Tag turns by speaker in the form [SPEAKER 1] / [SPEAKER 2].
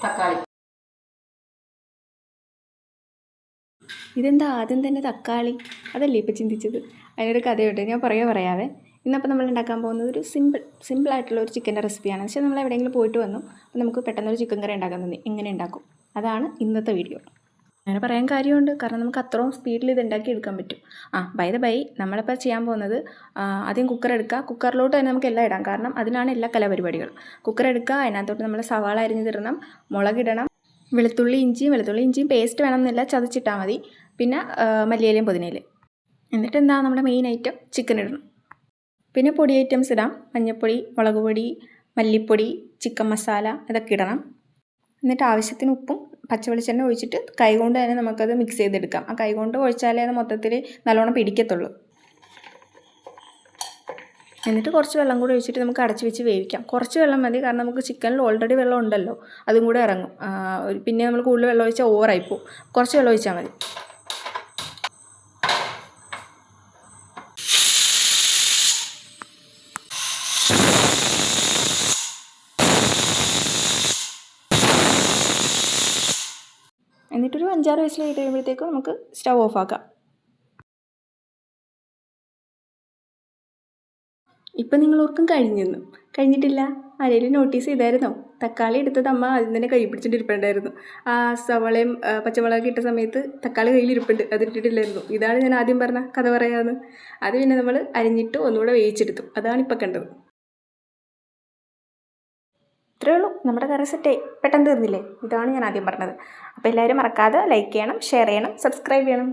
[SPEAKER 1] തക്കാളി.
[SPEAKER 2] ഇതെന്താ ആദ്യം തന്നെ തക്കാളി? അതല്ലേ ഇപ്പം ചിന്തിച്ചത്. അതിനൊരു കഥയുണ്ട്, ഞാൻ പറയാവേ. ഇന്നപ്പോൾ നമ്മൾ ഉണ്ടാക്കാൻ പോകുന്നത് ഒരു സിമ്പിളായിട്ടുള്ള ഒരു ചിക്കൻ്റെ റെസിപ്പിയാണ്. പക്ഷേ നമ്മൾ എവിടെയെങ്കിലും പോയിട്ട് വന്നു, അപ്പോൾ നമുക്ക് പെട്ടെന്നൊരു ചിക്കൻ കറി ഉണ്ടാക്കാൻ തോന്നി, എങ്ങനെ ഉണ്ടാക്കും, അതാണ് ഇന്നത്തെ വീഡിയോ. അങ്ങനെ പറയാൻ കാര്യമുണ്ട്, കാരണം നമുക്ക് അത്രയും സ്പീഡിൽ ഇത് ഉണ്ടാക്കി എടുക്കാൻ പറ്റും. ബൈ ദ ബൈ, നമ്മളിപ്പോൾ ചെയ്യാൻ പോകുന്നത് ആദ്യം കുക്കർ എടുക്കുക. കുക്കറിലോട്ട് തന്നെ നമുക്ക് എല്ലാം ഇടാം, കാരണം അതിനാണ് എല്ലാ കലാപരിപാടികളും. കുക്കർ എടുക്കുക, അതിനകത്തോട്ട് നമ്മൾ സവാള അരിഞ്ഞിടണം, മുളകിടണം, വെളുത്തുള്ളി ഇഞ്ചിയും പേസ്റ്റ് വേണമെന്നില്ല, ചതച്ചിട്ടാൽ മതി. പിന്നെ മല്ലിയിലയും പുതിനയിലയും. എന്നിട്ട് എന്താ, നമ്മുടെ മെയിൻ ഐറ്റം ചിക്കൻ ഇടണം. പിന്നെ പൊടി ഐറ്റംസ് ഇടാം, മഞ്ഞൾപ്പൊടി, മുളക് പൊടി, മല്ലിപ്പൊടി, ചിക്കൻ മസാല, ഇതൊക്കെ ഇടണം. എന്നിട്ട് ആവശ്യത്തിന് ഉപ്പും പച്ചവെളിച്ചെണ്ണ ഒഴിച്ചിട്ട് കൈകൊണ്ട് തന്നെ നമുക്കത് മിക്സ് ചെയ്തെടുക്കാം. ആ കൈകൊണ്ട് ഒഴിച്ചാലേ അത് മൊത്തത്തിൽ നല്ലോണം പിടിക്കത്തുള്ളൂ. എന്നിട്ട് കുറച്ച് വെള്ളം കൂടി ഒഴിച്ചിട്ട് നമുക്ക് അടച്ച് വെച്ച് വേവിക്കാം. കുറച്ച് വെള്ളം മതി, കാരണം നമുക്ക് ചിക്കനിൽ ഓൾറെഡി വെള്ളം ഉണ്ടല്ലോ, അതും കൂടെ ഇറങ്ങും. പിന്നെ നമ്മൾ കൂടുതൽ വെള്ളം ഒഴിച്ചാൽ ഓവറായിപ്പോവും. കുറച്ച് വെള്ളം ഒഴിച്ചാൽ മതി. എന്നിട്ടൊരു 5-6 വിസിൽ കഴിയുമ്പോഴത്തേക്കും നമുക്ക് സ്റ്റവ് ഓഫാക്കാം. ഇപ്പം നിങ്ങളോർക്കും കഴിഞ്ഞിട്ടില്ല. ആരെങ്കിലും നോട്ടീസ് ചെയ്തായിരുന്നോ? തക്കാളി എടുത്തത് അമ്മ അതിൽ തന്നെ കൈ പിടിച്ചിട്ടിരിപ്പുണ്ടായിരുന്നു. ആ സവളയും പച്ചമുളകൊക്കെ ഇട്ട സമയത്ത് തക്കാളി കയ്യിലിരിപ്പുണ്ട്, അതിട്ടിട്ടില്ലായിരുന്നു. ഇതാണ് ഞാൻ ആദ്യം പറഞ്ഞ കഥ പറയാമെന്ന്. അത് പിന്നെ നമ്മൾ അരിഞ്ഞിട്ട് ഒന്നുകൂടെ വേവിച്ചെടുത്തു. അതാണ് ഇപ്പം കണ്ടത്. ഇത്രയേ ഉള്ളൂ, നമ്മുടെ കറി സെറ്റായി. പെട്ടെന്ന് തീർന്നില്ലേ? ഇതാണ് ഞാൻ ആദ്യം പറഞ്ഞത്. അപ്പോൾ എല്ലാവരും മറക്കാതെ ലൈക്ക് ചെയ്യണം, ഷെയർ ചെയ്യണം, സബ്സ്ക്രൈബ് ചെയ്യണം.